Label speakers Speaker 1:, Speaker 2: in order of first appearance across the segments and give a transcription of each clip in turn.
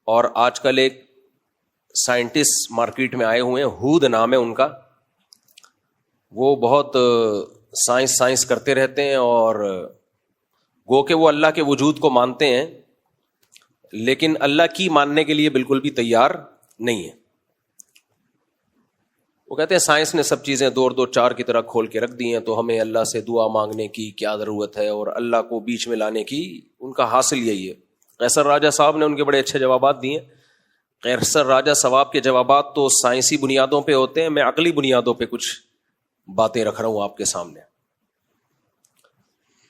Speaker 1: اور آج کل ایک سائنٹسٹ مارکیٹ میں آئے ہوئے ہیں, ہود نام ہے ان کا. وہ بہت سائنس کرتے رہتے ہیں اور گو کہ وہ اللہ کے وجود کو مانتے ہیں, لیکن اللہ کی ماننے کے لیے بالکل بھی تیار نہیں ہے. وہ کہتے ہیں سائنس نے سب چیزیں 2 اور 2 4 کی طرح کھول کے رکھ دی ہیں, تو ہمیں اللہ سے دعا مانگنے کی کیا ضرورت ہے, اور اللہ کو بیچ میں لانے کی ان کا حاصل یہی ہے. قیصر راجہ صاحب نے ان کے بڑے اچھے جوابات دیے. قیصر راجہ صواب کے جوابات تو سائنسی بنیادوں پہ ہوتے ہیں, میں عقلی بنیادوں پہ کچھ باتیں رکھ رہا ہوں آپ کے سامنے.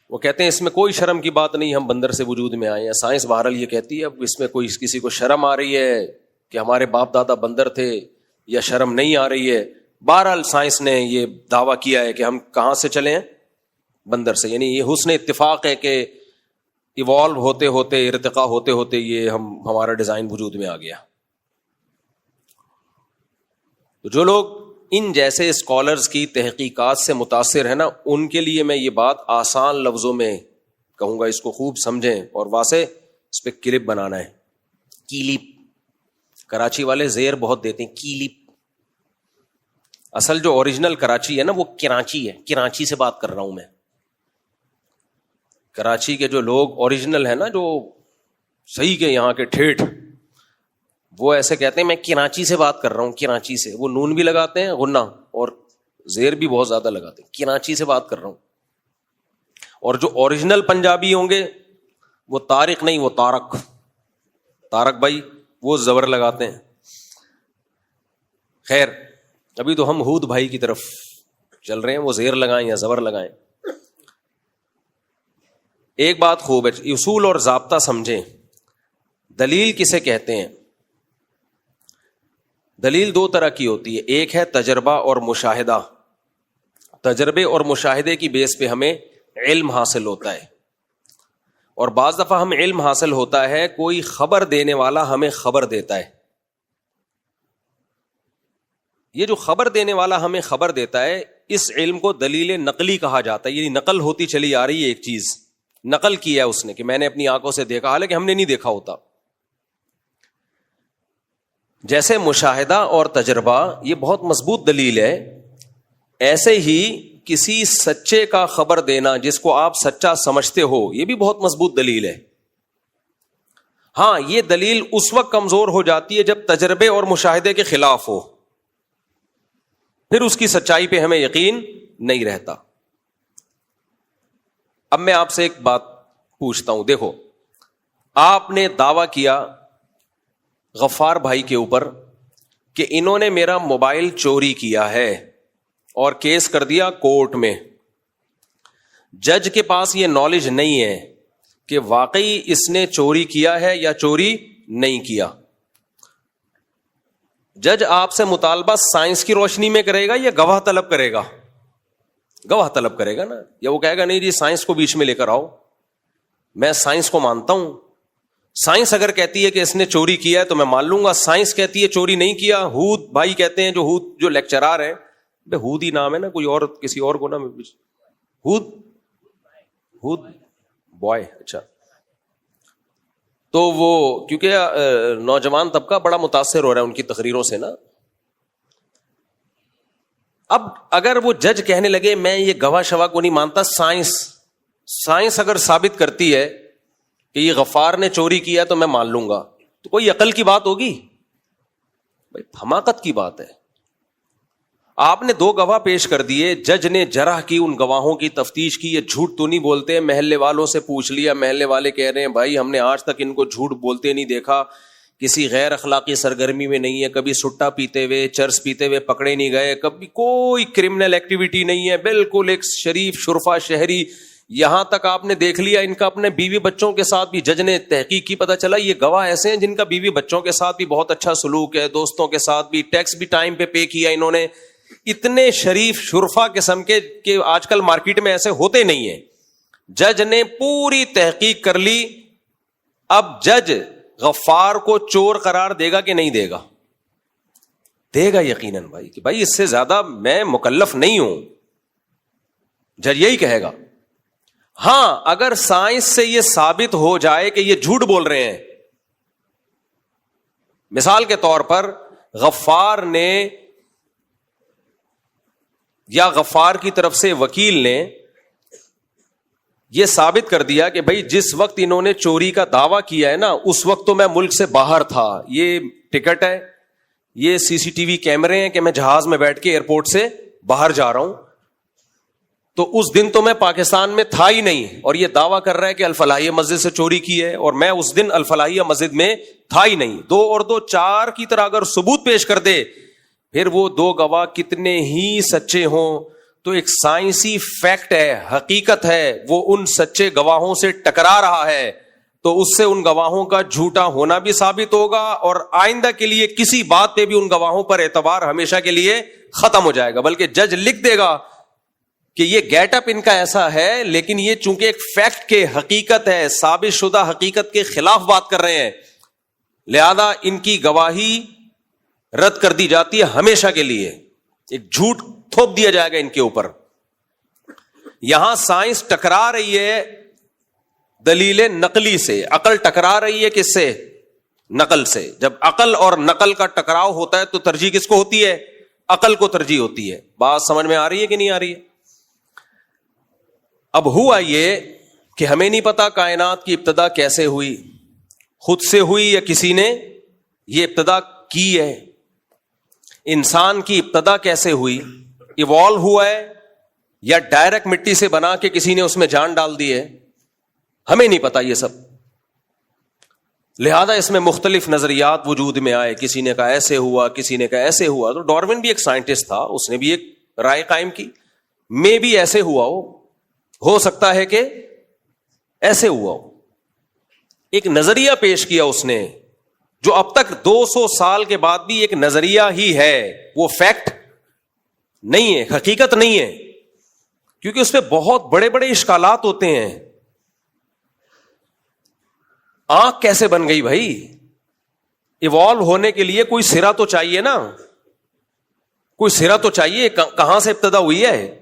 Speaker 1: وہ کہتے ہیں اس میں کوئی شرم کی بات نہیں, ہم بندر سے وجود میں آئے ہیں. سائنس بہرحال یہ کہتی ہے, اب اس میں کوئی کسی کو شرم آ رہی ہے کہ ہمارے باپ دادا بندر تھے یا شرم نہیں آ رہی ہے, بہرحال سائنس نے یہ دعویٰ کیا ہے کہ ہم کہاں سے چلے ہیں, بندر سے. یعنی یہ حسن اتفاق ہے کہ ایوالو ہوتے ہوتے, ارتقاء ہوتے ہوتے یہ ہمارا ڈیزائن وجود میں آ گیا. تو جو لوگ ان جیسے اسکالرز کی تحقیقات سے متاثر ہیں نا, ان کے لیے میں یہ بات آسان لفظوں میں کہوں گا, اس کو خوب سمجھیں اور واسے اس پہ کلپ بنانا ہے. کیلپ, کراچی والے زیر بہت دیتے ہیں, کیلپ. اصل جو اوریجنل کراچی ہے نا وہ کراچی ہے, کراچی سے بات کر رہا ہوں میں. کراچی کے جو لوگ اوریجنل ہیں نا, جو صحیح کے یہاں کے ٹھیٹھ, وہ ایسے کہتے ہیں میں کراچی سے بات کر رہا ہوں, کراچی سے. وہ نون بھی لگاتے ہیں غنہ اور زیر بھی بہت زیادہ لگاتے ہیں, کراچی سے بات کر رہا ہوں. اور جو اوریجنل پنجابی ہوں گے وہ طارق نہیں, وہ طارق, طارق بھائی, وہ زبر لگاتے ہیں. خیر, ابھی تو ہم ہود بھائی کی طرف چل رہے ہیں, وہ زیر لگائیں یا زبر لگائیں. ایک بات خوب ہے, اصول اور ضابطہ سمجھیں. دلیل کسے کہتے ہیں؟ دلیل 2 طرح کی ہوتی ہے. ایک ہے تجربہ اور مشاہدہ. تجربے اور مشاہدے کی بیس پہ ہمیں علم حاصل ہوتا ہے, اور بعض دفعہ ہم علم حاصل ہوتا ہے کوئی خبر دینے والا ہمیں خبر دیتا ہے. یہ جو خبر دینے والا ہمیں خبر دیتا ہے, اس علم کو دلیل نقلی کہا جاتا ہے. یعنی نقل ہوتی چلی آ رہی ہے, ایک چیز نقل کیا ہے اس نے کہ میں نے اپنی آنکھوں سے دیکھا, حالانکہ ہم نے نہیں دیکھا ہوتا. جیسے مشاہدہ اور تجربہ یہ بہت مضبوط دلیل ہے, ایسے ہی کسی سچے کا خبر دینا جس کو آپ سچا سمجھتے ہو, یہ بھی بہت مضبوط دلیل ہے. ہاں, یہ دلیل اس وقت کمزور ہو جاتی ہے جب تجربے اور مشاہدے کے خلاف ہو, پھر اس کی سچائی پہ ہمیں یقین نہیں رہتا. اب میں آپ سے ایک بات پوچھتا ہوں, دیکھو آپ نے دعویٰ کیا غفار بھائی کے اوپر کہ انہوں نے میرا موبائل چوری کیا ہے اور کیس کر دیا کورٹ میں. جج کے پاس یہ نالج نہیں ہے کہ واقعی اس نے چوری کیا ہے یا چوری نہیں کیا. جج آپ سے مطالبہ سائنس کی روشنی میں کرے گا یا گواہ طلب کرے گا؟ گواہ طلب کرے گا نا. یا وہ کہے گا نہیں جی سائنس کو بیچ میں لے کر آؤ, میں سائنس کو مانتا ہوں. سائنس اگر کہتی ہے کہ اس نے چوری کیا ہے تو میں مان لوں گا, سائنس کہتی ہے چوری نہیں کیا. ہود بھائی کہتے ہیں, جو لیکچرار ہیں, بے ہود ہی نام ہے نا, کوئی اور کسی اور کو نا, ہود بوائے. اچھا, تو وہ کیونکہ نوجوان طبقہ بڑا متاثر ہو رہا ہے ان کی تقریروں سے نا. اب اگر وہ جج کہنے لگے میں یہ گواہ شواہ کو نہیں مانتا, سائنس اگر ثابت کرتی ہے کہ یہ غفار نے چوری کیا تو میں مان لوں گا, تو کوئی عقل کی بات ہوگی بھائی؟ حماقت کی بات ہے. آپ نے 2 گواہ پیش کر دیے, جج نے جرح کی ان گواہوں کی تفتیش کی, یہ جھوٹ تو نہیں بولتے. محلے والوں سے پوچھ لیا, محلے والے کہہ رہے ہیں بھائی ہم نے آج تک ان کو جھوٹ بولتے نہیں دیکھا, کسی غیر اخلاقی سرگرمی میں نہیں ہے, کبھی سٹا پیتے ہوئے چرس پیتے ہوئے پکڑے نہیں گئے, کبھی کوئی کرمنل ایکٹیویٹی نہیں ہے, بالکل ایک شریف شرفا شہری. یہاں تک آپ نے دیکھ لیا ان کا اپنے بیوی بچوں کے ساتھ بھی, جج نے تحقیق کی, پتہ چلا یہ گواہ ایسے ہیں جن کا بیوی بچوں کے ساتھ بھی بہت اچھا سلوک ہے, دوستوں کے ساتھ بھی, ٹیکس بھی ٹائم پہ پے کیا انہوں نے. اتنے شریف شرفا قسم کے کہ آج کل مارکیٹ میں ایسے ہوتے نہیں ہیں. جج نے پوری تحقیق کر لی. اب جج غفار کو چور قرار دے گا کہ نہیں دے گا؟ دے گا یقیناً بھائی, کہ بھائی اس سے زیادہ میں مکلف نہیں ہوں. جج یہی کہے گا. ہاں, اگر سائنس سے یہ ثابت ہو جائے کہ یہ جھوٹ بول رہے ہیں مثال کے طور پر غفار نے یا غفار کی طرف سے وکیل نے یہ ثابت کر دیا کہ بھائی جس وقت انہوں نے چوری کا دعویٰ کیا ہے نا اس وقت تو میں ملک سے باہر تھا, یہ ٹکٹ ہے, یہ سی سی ٹی وی کیمرے ہیں کہ میں جہاز میں بیٹھ کے ایئرپورٹ سے باہر جا رہا ہوں, تو اس دن تو میں پاکستان میں تھا ہی نہیں, اور یہ دعویٰ کر رہا ہے کہ الفلاحیہ مسجد سے چوری کی ہے اور میں اس دن الفلاحیہ مسجد میں تھا ہی نہیں. 2 اور 2 4 کی طرح اگر ثبوت پیش کر دے, پھر وہ 2 گواہ کتنے ہی سچے ہوں تو ایک سائنسی فیکٹ ہے, حقیقت ہے, وہ ان سچے گواہوں سے ٹکرا رہا ہے, تو اس سے ان گواہوں کا جھوٹا ہونا بھی ثابت ہوگا, اور آئندہ کے لیے کسی بات پہ بھی ان گواہوں پر اعتبار ہمیشہ کے لیے ختم ہو جائے گا. بلکہ جج لکھ دے گا کہ یہ گیٹ اپ ان کا ایسا ہے, لیکن یہ چونکہ ایک فیکٹ کے حقیقت ہے, ثابت شدہ حقیقت کے خلاف بات کر رہے ہیں, لہذا ان کی گواہی رد کر دی جاتی ہے ہمیشہ کے لیے, ایک جھوٹ تھوپ دیا جائے گا ان کے اوپر. یہاں سائنس ٹکرا رہی ہے دلیل نقلی سے, عقل ٹکرا رہی ہے کس سے؟ نقل سے. جب عقل اور نقل کا ٹکراؤ ہوتا ہے تو ترجیح کس کو ہوتی ہے؟ عقل کو ترجیح ہوتی ہے. بات سمجھ میں آ رہی ہے کہ نہیں آ رہی ہے؟ اب ہوا یہ کہ ہمیں نہیں پتا کائنات کی ابتدا کیسے ہوئی, خود سے ہوئی یا کسی نے یہ ابتدا کی ہے. انسان کی ابتدا کیسے ہوئی, ایوالو ہوا ہے یا ڈائریکٹ مٹی سے بنا کے کسی نے اس میں جان ڈال دی ہے, ہمیں نہیں پتا یہ سب. لہذا اس میں مختلف نظریات وجود میں آئے, کسی نے کہا ایسے ہوا, کسی نے کہا ایسے ہوا. تو ڈارون بھی ایک سائنٹسٹ تھا, اس نے بھی ایک رائے قائم کی, میں بھی ایسے ہوا ہو سکتا ہے کہ ایسے ہوا ہو. ایک نظریہ پیش کیا اس نے جو اب تک 200 سال کے بعد بھی ایک نظریہ ہی ہے, وہ فیکٹ نہیں ہے, حقیقت نہیں ہے, کیونکہ اس پہ بہت بڑے بڑے اشکالات ہوتے ہیں. آنکھ کیسے بن گئی بھائی؟ ایوالو ہونے کے لیے کوئی سرا تو چاہیے نا, کوئی سرا تو چاہیے, کہاں سے ابتدا ہوئی ہے.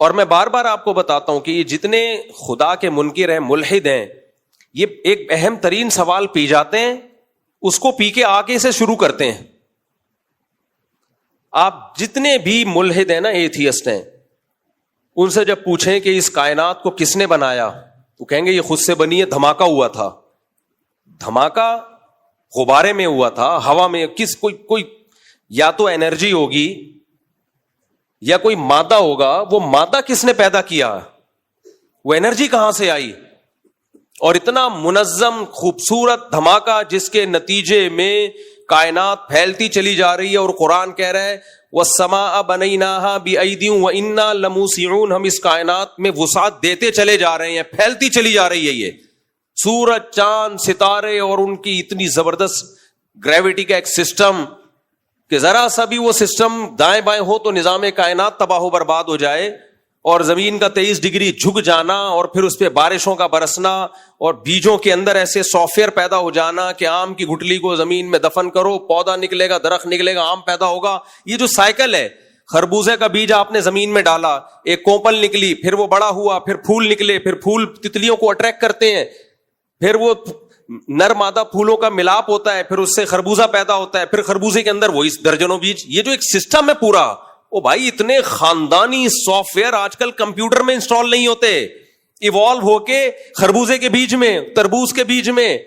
Speaker 1: اور میں بار بار آپ کو بتاتا ہوں کہ یہ جتنے خدا کے منکر ہیں, ملحد ہیں, یہ ایک اہم ترین سوال پی جاتے ہیں, اس کو پی کے آگے سے شروع کرتے ہیں. آپ جتنے بھی ملحد ہیں نا, ایتھیسٹ ہیں, ان سے جب پوچھیں کہ اس کائنات کو کس نے بنایا, تو کہیں گے یہ خود سے بنی ہے, دھماکہ ہوا تھا. دھماکہ غبارے میں ہوا تھا, ہوا میں, کوئی یا تو انرجی ہوگی یا کوئی مادہ ہوگا, وہ مادہ کس نے پیدا کیا, وہ انرجی کہاں سے آئی. اور اتنا منظم خوبصورت دھماکہ جس کے نتیجے میں کائنات پھیلتی چلی جا رہی ہے, اور قرآن کہہ رہا ہے وَالسَّمَاءَ بَنَيْنَاهَا بِأَيْدٍ وَإِنَّا لَمُوسِعُونَ, ہم اس کائنات میں وسعت دیتے چلے جا رہے ہیں, پھیلتی چلی جا رہی ہے. یہ سورج, چاند, ستارے اور ان کی اتنی زبردست گریوٹی کا ایک سسٹم کہ ذرا سا بھی وہ سسٹم دائیں بائیں ہو تو نظام کائنات تباہ و برباد ہو جائے, اور زمین کا 23 ڈگری جھک جانا, اور پھر اس پہ بارشوں کا برسنا, اور بیجوں کے اندر ایسے سافٹ ویئر پیدا ہو جانا کہ آم کی گٹلی کو زمین میں دفن کرو, پودا نکلے گا, درخت نکلے گا, آم پیدا ہوگا. یہ جو سائیکل ہے, خربوزے کا بیج آپ نے زمین میں ڈالا, ایک کوپل نکلی, پھر وہ بڑا ہوا, پھر پھول نکلے, پھر پھول تتلیوں کو اٹریکٹ کرتے ہیں, پھر وہ نر مادہ پھولوں کا ملاپ ہوتا ہے, پھر اس سے خربوزہ پیدا ہوتا ہے, پھر خربوزے کے اندر وہی درجنوں بیج. یہ جو ایک سسٹم ہے پورا, او بھائی اتنے خاندانی سافٹ ویئر آج کل کمپیوٹر میں انسٹال نہیں ہوتے. ایوالو ہو کے خربوزے کے بیج میں, تربوز کے بیج میں,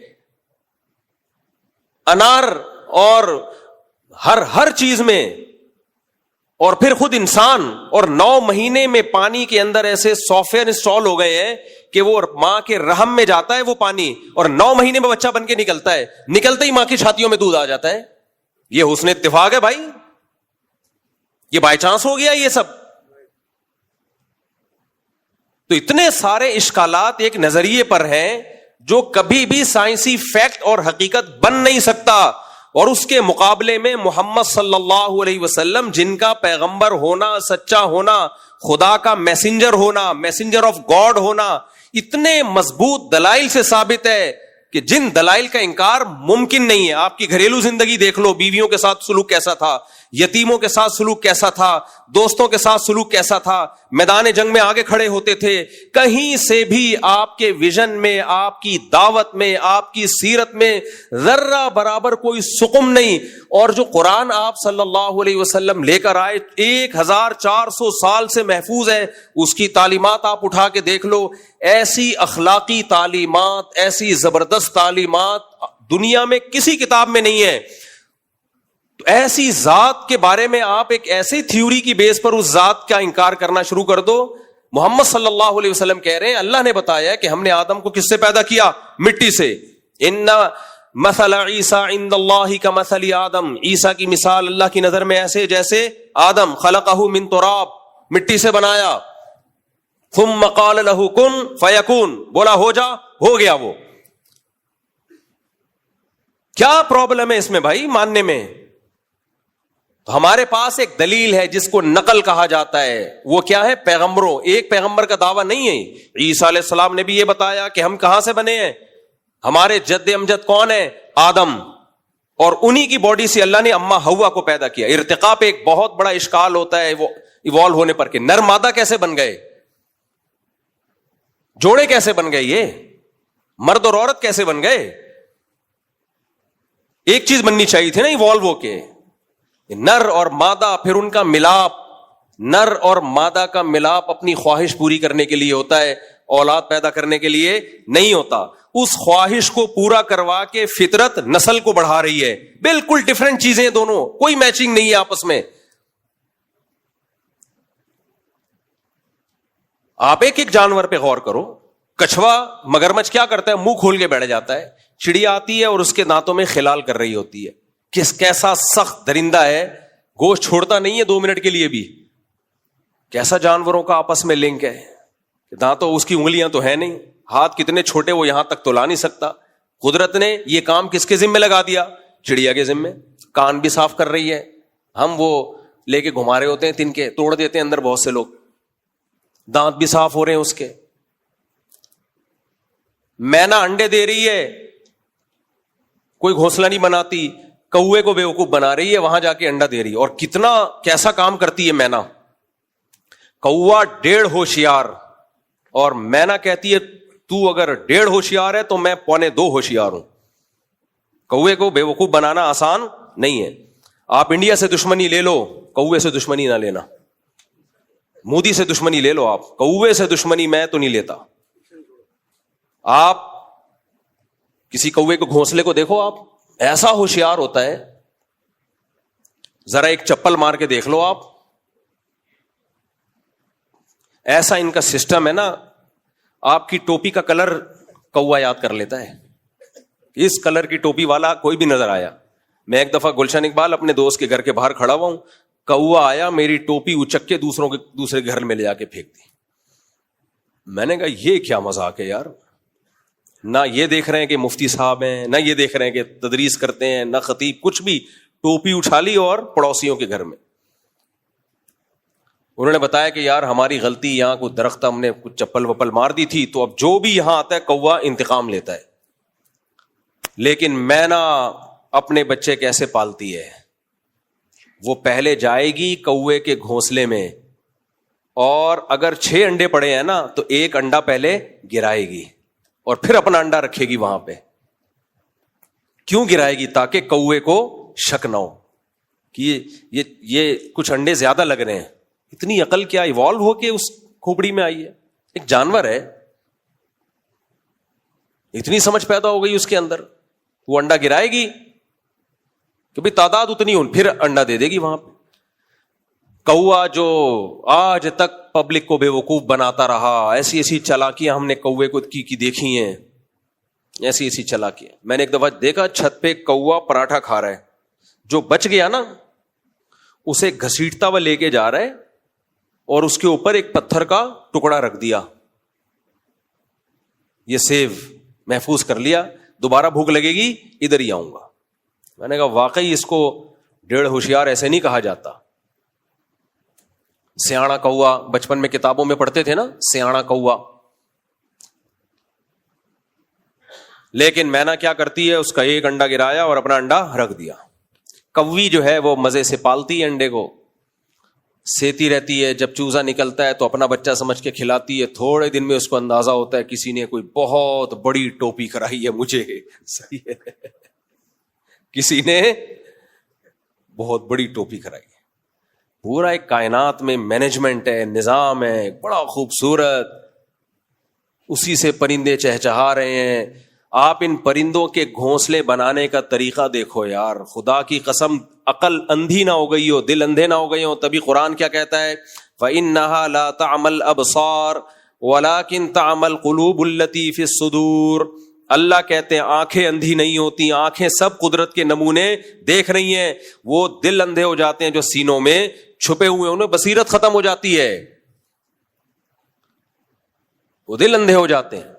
Speaker 1: انار اور ہر چیز میں, اور پھر خود انسان, اور 9 مہینے میں پانی کے اندر ایسے سافٹ ویئر انسٹال ہو گئے ہیں کہ وہ ماں کے رحم میں جاتا ہے وہ پانی, اور 9 مہینے میں بچہ بن کے نکلتا ہے, نکلتے ہی ماں کی چھاتیوں میں دودھ آ جاتا ہے. یہ حسن اتفاق ہے بھائی, یہ بائی چانس ہو گیا یہ سب. تو اتنے سارے اشکالات ایک نظریے پر ہیں جو کبھی بھی سائنسی فیکٹ اور حقیقت بن نہیں سکتا, اور اس کے مقابلے میں محمد صلی اللہ علیہ وسلم, جن کا پیغمبر ہونا, سچا ہونا, خدا کا میسنجر ہونا, میسنجر آف گاڈ ہونا, اتنے مضبوط دلائل سے ثابت ہے کہ جن دلائل کا انکار ممکن نہیں ہے. آپ کی گھریلو زندگی دیکھ لو, بیویوں کے ساتھ سلوک کیسا تھا, یتیموں کے ساتھ سلوک کیسا تھا, دوستوں کے ساتھ سلوک کیسا تھا, میدان جنگ میں آگے کھڑے ہوتے تھے. کہیں سے بھی آپ کے ویژن میں, آپ کی دعوت میں, آپ کی سیرت میں ذرہ برابر کوئی سقم نہیں. اور جو قرآن آپ صلی اللہ علیہ وسلم لے کر آئے 1400 سال سے محفوظ ہے, اس کی تعلیمات آپ اٹھا کے دیکھ لو. ایسی اخلاقی تعلیمات, ایسی زبردست تعلیمات دنیا میں کسی کتاب میں نہیں ہے. ایسی ذات کے بارے میں آپ ایک ایسی تھیوری کی بیس پر اس ذات کا انکار کرنا شروع کر دو. محمد صلی اللہ علیہ وسلم کہہ رہے ہیں اللہ نے بتایا کہ ہم نے آدم کو کس سے پیدا کیا؟ مٹی سے. ان مثل عیسیٰ عند اللہ کمثل آدم, عیسیٰ کی مثال اللہ کی نظر میں ایسے جیسے آدم, خلقہ من تراب, مٹی سے بنایا, ثم قال له کن فیکون, بولا ہو جا, ہو گیا. وہ کیا پرابلم ہے اس میں بھائی ماننے میں؟ تو ہمارے پاس ایک دلیل ہے جس کو نقل کہا جاتا ہے. وہ کیا ہے؟ پیغمبروں. ایک پیغمبر کا دعویٰ نہیں ہے. عیسیٰ علیہ السلام نے بھی یہ بتایا کہ ہم کہاں سے بنے ہیں, ہمارے جد امجد کون ہے؟ آدم, اور انہی کی باڈی سے اللہ نے اماں حوا کو پیدا کیا. ارتقاء پہ ایک بہت بڑا اشکال ہوتا ہے وہ ایوالو ہونے پر, کہ نر مادہ کیسے بن گئے, جوڑے کیسے بن گئے, یہ مرد اور عورت کیسے بن گئے؟ ایک چیز بننی چاہیے تھی نا ایوالو ہو کے, نر اور مادہ, پھر ان کا ملاپ. نر اور مادہ کا ملاپ اپنی خواہش پوری کرنے کے لیے ہوتا ہے, اولاد پیدا کرنے کے لیے نہیں ہوتا. اس خواہش کو پورا کروا کے فطرت نسل کو بڑھا رہی ہے. بالکل ڈیفرنٹ چیزیں دونوں, کوئی میچنگ نہیں ہے آپس میں. آپ ایک ایک جانور پہ غور کرو. کچھوا مگرمچھ کیا کرتا ہے؟ منہ کھول کے بیٹھ جاتا ہے. چڑیا آتی ہے اور اس کے دانتوں میں خلال کر رہی ہوتی ہے. کیسا سخت درندہ ہے, گوشت چھوڑتا نہیں ہے 2 منٹ کے لیے بھی. کیسا جانوروں کا آپس میں لنک ہے. دانتوں, اس کی انگلیاں تو ہے نہیں, ہاتھ کتنے چھوٹے وہ یہاں تک تو لا نہیں سکتا. قدرت نے یہ کام کس کے ذمہ لگا دیا؟ چڑیا کے ذمہ. کان بھی صاف کر رہی ہے, ہم وہ لے کے گھما رہے ہوتے ہیں, تن کے توڑ دیتے ہیں اندر بہت سے لوگ. دانت بھی صاف ہو رہے ہیں اس کے. مینا انڈے دے رہی ہے, کوئی گھونسلہ نہیں بناتی, کوے کو بیوقوف بنا رہی ہے, وہاں جا کے انڈا دے رہی ہے. اور کتنا کیسا کام کرتی ہے مینا. کوا 1.5 ہوشیار, اور مینا کہتی ہے تو اگر 1.5 ہوشیار ہے تو میں 1.25 ہوشیار ہوں. کوے کو بیوقوف بنانا آسان نہیں ہے. آپ انڈیا سے دشمنی لے لو, کوے سے دشمنی نہ لینا. مودی سے دشمنی لے لو آپ, کوے سے دشمنی میں تو نہیں لیتا. آپ کسی کوے کو گھونسلے کو دیکھو, آپ ایسا ہوشیار ہوتا ہے, ذرا ایک چپل مار کے دیکھ لو آپ. ایسا ان کا سسٹم ہے نا, آپ کی ٹوپی کا کلر کوا یاد کر لیتا ہے. اس کلر کی ٹوپی والا کوئی بھی نظر آیا. میں ایک دفعہ گلشن اقبال اپنے دوست کے گھر کے باہر کھڑا ہوا ہوں, کوا آیا, میری ٹوپی اچک کے دوسرے گھر میں لے جا کے پھینک دی. میں نے کہا یہ کیا مذاق ہے یار. نہ یہ دیکھ رہے ہیں کہ مفتی صاحب ہیں, نہ یہ دیکھ رہے ہیں کہ تدریس کرتے ہیں, نہ خطیب, کچھ بھی. ٹوپی اٹھا لی اور پڑوسیوں کے گھر میں. انہوں نے بتایا کہ یار ہماری غلطی, یہاں کوئی درخت ہم نے کچھ چپل وپل مار دی تھی, تو اب جو بھی یہاں آتا ہے کوا انتقام لیتا ہے. لیکن مینا اپنے بچے کیسے پالتی ہے, وہ پہلے جائے گی کوے کے گھونسلے میں, اور اگر 6 انڈے پڑے ہیں نا تو 1 انڈا پہلے گرائے گی, اور پھر اپنا انڈا رکھے گی وہاں پہ. کیوں گرائے گی؟ تاکہ کوے کو شک نہ ہو کہ یہ کچھ انڈے زیادہ لگ رہے ہیں. اتنی عقل کیا ایوالو ہو کے اس کھوپڑی میں آئی ہے. ایک جانور ہے, اتنی سمجھ پیدا ہو گئی اس کے اندر. وہ انڈا گرائے گی کہ بھی تعداد اتنی ہو, پھر انڈا دے دے گی وہاں پہ. کوا جو آج تک پبلک کو بے وقوف بناتا رہا, ایسی ایسی چالاکیاں ہم نے کوے کو کی دیکھی ہیں, ایسی ایسی چالاکیاں. میں نے ایک دفعہ دیکھا چھت پہ کوا پراٹھا کھا رہا ہے, جو بچ گیا نا اسے گھسیٹتا ہوا لے کے جا رہا ہے, اور اس کے اوپر ایک پتھر کا ٹکڑا رکھ دیا, یہ سیو محفوظ کر لیا, دوبارہ بھوک لگے گی ادھر ہی آؤں گا. میں نے کہا واقعی اس کو 1.5 ہوشیار ایسے نہیں کہا جاتا. سیاڑا کوا, بچپن میں کتابوں میں پڑھتے تھے نا, سیاڑا کوا. لیکن مینا کیا کرتی ہے, اس کا ایک انڈا گرایا اور اپنا انڈا رکھ دیا. کوی جو ہے وہ مزے سے پالتی ہے انڈے کو, سیتی رہتی ہے, جب چوزا نکلتا ہے تو اپنا بچہ سمجھ کے کھلاتی ہے. تھوڑے دن میں اس کو اندازہ ہوتا ہے کسی نے کوئی بہت بڑی ٹوپی کرائی ہے مجھے, صحیح ہے, کسی نے بہت بڑی ٹوپی کرائی ہے. پورا ایک کائنات میں مینجمنٹ ہے, نظام ہے بڑا خوبصورت, اسی سے پرندے چہچہا رہے ہیں. آپ ان پرندوں کے گھونسلے بنانے کا طریقہ دیکھو یار, خدا کی قسم عقل اندھی نہ ہو گئی ہو, دل اندھے نہ ہو گئے ہو. تبھی قرآن کیا کہتا ہے, فَإِنَّهَا لَا تَعْمَى الْأَبْصَارُ وَلَكِنْ تَعْمَى الْقُلُوبُ الَّتِي فِي الصُّدُورِ. اللہ کہتے ہیں آنکھیں اندھی نہیں ہوتی, آنکھیں سب قدرت کے نمونے دیکھ رہی ہیں, وہ دل اندھے ہو جاتے ہیں جو سینوں میں چھپے ہوئے ہیں, انہیں بصیرت ختم ہو جاتی ہے, وہ دل اندھے ہو جاتے ہیں.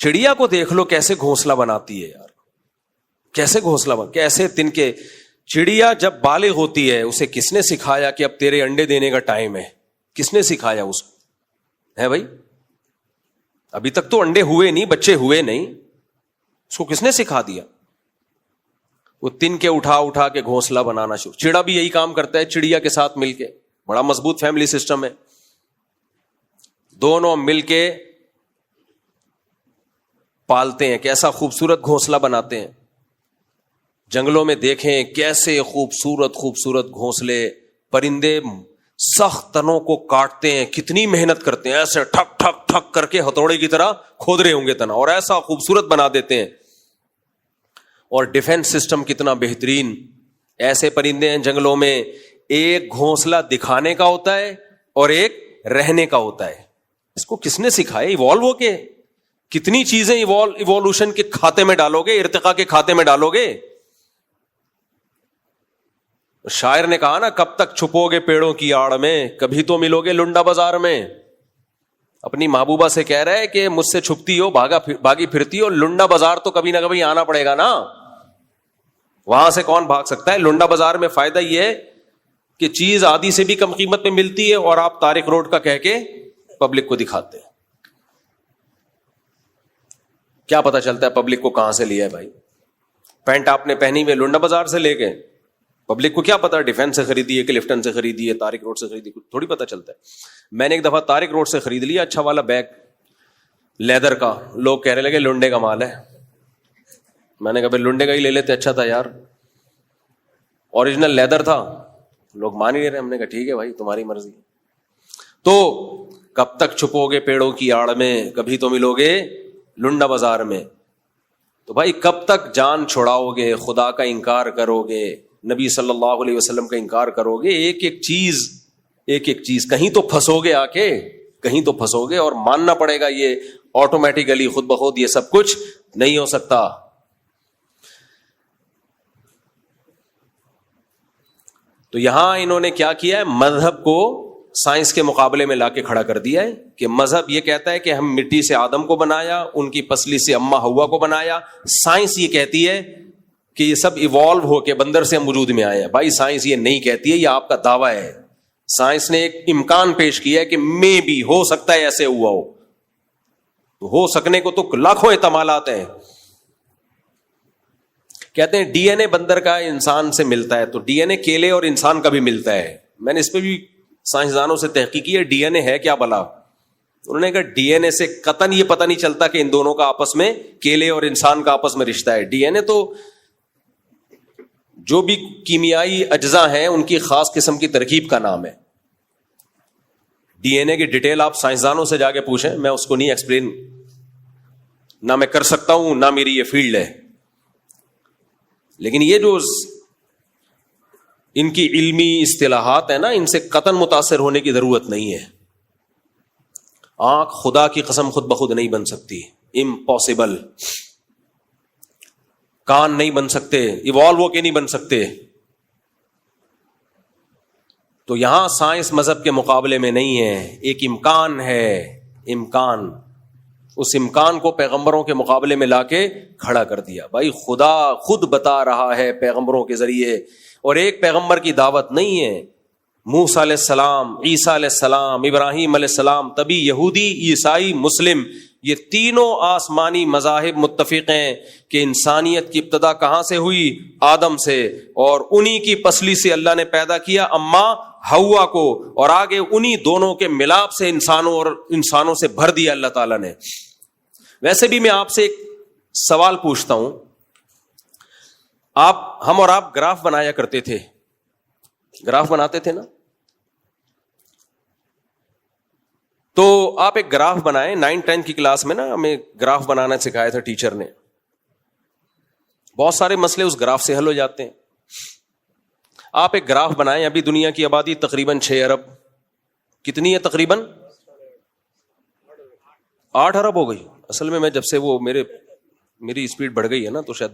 Speaker 1: چڑیا کو دیکھ لو کیسے گھونسلہ بناتی ہے یار, کیسے گھونسلہ کیسے تن کے. چڑیا جب بالغ ہوتی ہے اسے کس نے سکھایا کہ اب تیرے انڈے دینے کا ٹائم ہے؟ کس نے سکھایا اس کو, ہے بھائی؟ ابھی تک تو انڈے ہوئے نہیں, بچے ہوئے نہیں, اس کو کس نے سکھا دیا؟ وہ تن کے اٹھا اٹھا کے گھونسلہ بنانا شروع. چڑا بھی یہی کام کرتا ہے چڑیا کے ساتھ مل کے, بڑا مضبوط فیملی سسٹم ہے, دونوں مل کے پالتے ہیں. کیسا خوبصورت گھونسلہ بناتے ہیں. جنگلوں میں دیکھیں کیسے خوبصورت خوبصورت گھونسلے, پرندے سخت تنوں کو کاٹتے ہیں, کتنی محنت کرتے ہیں, ایسے ٹھک ٹھک ٹھک کر کے ہتھوڑے کی طرح کھود رہے ہوں گے تنا, اور ایسا خوبصورت بنا دیتے ہیں. اور ڈیفنس سسٹم کتنا بہترین. ایسے پرندے ہیں جنگلوں میں, ایک گھونسلہ دکھانے کا ہوتا ہے اور ایک رہنے کا ہوتا ہے. اس کو کس نے سکھایا؟ ایوالو ہو کے کتنی چیزیں ایوولوشن کے کھاتے میں ڈالو گے, ارتقاء کے کھاتے میں ڈالو گے. شاعر نے کہا نا, کب تک چھپو گے پیڑوں کی آڑ میں, کبھی تو ملو گے لنڈا بازار میں. اپنی محبوبہ سے کہہ رہا ہے کہ مجھ سے چھپتی ہو, بھاگی پھرتی ہو, لنڈا بازار تو کبھی نہ کبھی آنا پڑے گا نا, وہاں سے کون بھاگ سکتا ہے. لنڈا بازار میں فائدہ یہ ہے کہ چیز آدھی سے بھی کم قیمت میں ملتی ہے, اور آپ طارق روڈ کا کہہ کے پبلک کو دکھاتے ہیں. کیا پتا چلتا ہے پبلک کو کہاں سے لیا ہے بھائی؟ پینٹ آپ نے پہنی ہوئی لنڈا بازار سے لے کے, پبلک کو کیا پتا ڈیفینس سے خریدی ہے, کلفٹن سے خریدی ہے, طارق روڈ سے خریدی, کچھ تھوڑی پتا چلتا ہے. میں نے ایک دفعہ طارق روڈ سے خرید لیا اچھا والا بیگ لیدر کا, لوگ کہنے لگے لنڈے کا مال ہے. میں نے کہا بھائی لنڈے کا ہی لے لیتے, اچھا تھا یار, اوریجنل لیدر تھا. لوگ مان ہی نہیں رہے. ہم نے کہا ٹھیک ہے بھائی تمہاری مرضی. تو کب تک چھپو گے پیڑوں کی آڑ میں, کبھی تو ملو گے لنڈا بازار میں. تو بھائی کب تک جان چھڑاؤ گے, خدا کا انکار کرو گے, نبی صلی اللہ علیہ وسلم کا انکار کرو گے, ایک ایک چیز کہیں تو پھنسو گے, آ کے کہیں تو پھنسو گے. اور ماننا پڑے گا یہ آٹومیٹیکلی خود بخود یہ سب کچھ نہیں ہو سکتا. تو یہاں انہوں نے کیا کیا ہے, مذہب کو سائنس کے مقابلے میں لا کے کھڑا کر دیا ہے کہ مذہب یہ کہتا ہے کہ ہم مٹی سے آدم کو بنایا, ان کی پسلی سے اما ہوا کو بنایا. سائنس یہ کہتی ہے کہ یہ سب ایوالو ہو کے بندر سے ہم وجود میں آئے ہیں. بھائی سائنس یہ نہیں کہتی ہے, یہ آپ کا دعویٰ ہے. سائنس نے ایک امکان پیش کیا ہے کہ میں بھی ہو سکتا ہے ایسے ہوا ہو سکنے کو تو لاکھوں احتمالات ہیں. کہتے ہیں ڈی این اے بندر کا انسان سے ملتا ہے, تو ڈی این اے کیلے اور انسان کا بھی ملتا ہے. میں نے اس پہ بھی سائنسدانوں سے تحقیق کی ہے, ڈی این اے ہے کیا بلا. انہوں نے کہا ڈی این اے سے قطعاً یہ پتہ نہیں چلتا کہ ان دونوں کا آپس میں, کیلے اور انسان کا آپس میں رشتہ ہے. ڈی این اے تو جو بھی کیمیائی اجزاء ہیں ان کی خاص قسم کی ترکیب کا نام ہے. ڈی این اے کی ڈیٹیل آپ سائنسدانوں سے جا کے پوچھیں, میں اس کو نہیں ایکسپلین نہ میں کر سکتا ہوں, نہ میری یہ فیلڈ ہے. لیکن یہ جو ان کی علمی اصطلاحات ہیں نا, ان سے قطعاً متاثر ہونے کی ضرورت نہیں ہے. آنکھ خدا کی قسم خود بخود نہیں بن سکتی, امپاسبل. کان نہیں بن سکتے, ایوالو کے نہیں بن سکتے. تو یہاں سائنس مذہب کے مقابلے میں نہیں ہے, ایک امکان ہے, امکان. اس امکان کو پیغمبروں کے مقابلے میں لا کے کھڑا کر دیا. بھائی خدا خود بتا رہا ہے پیغمبروں کے ذریعے, اور ایک پیغمبر کی دعوت نہیں ہے. موسیٰ علیہ السلام, عیسیٰ علیہ السلام, ابراہیم علیہ السلام, تبھی یہودی, عیسائی, مسلم یہ تینوں آسمانی مذاہب متفق ہیں کہ انسانیت کی ابتدا کہاں سے ہوئی؟ آدم سے، اور انہی کی پسلی سے اللہ نے پیدا کیا اماں ہوا کو، اور آگے انہی دونوں کے ملاپ سے انسانوں سے بھر دیا اللہ تعالیٰ نے۔ ویسے بھی میں آپ سے ایک سوال پوچھتا ہوں، ہم اور آپ گراف بنایا کرتے تھے، گراف بناتے تھے نا؟ تو آپ ایک گراف بنائیں، 9-10 کی کلاس میں نا ہمیں گراف بنانا سکھایا تھا ٹیچر نے۔ بہت سارے مسئلے اس گراف سے حل ہو جاتے ہیں۔ آپ ایک گراف بنائیں، ابھی دنیا کی آبادی تقریباً 6 ارب، کتنی ہے تقریباً؟ 8 ارب ہو گئی۔ اصل میں جب سے وہ میری اسپیڈ بڑھ گئی ہے نا، تو شاید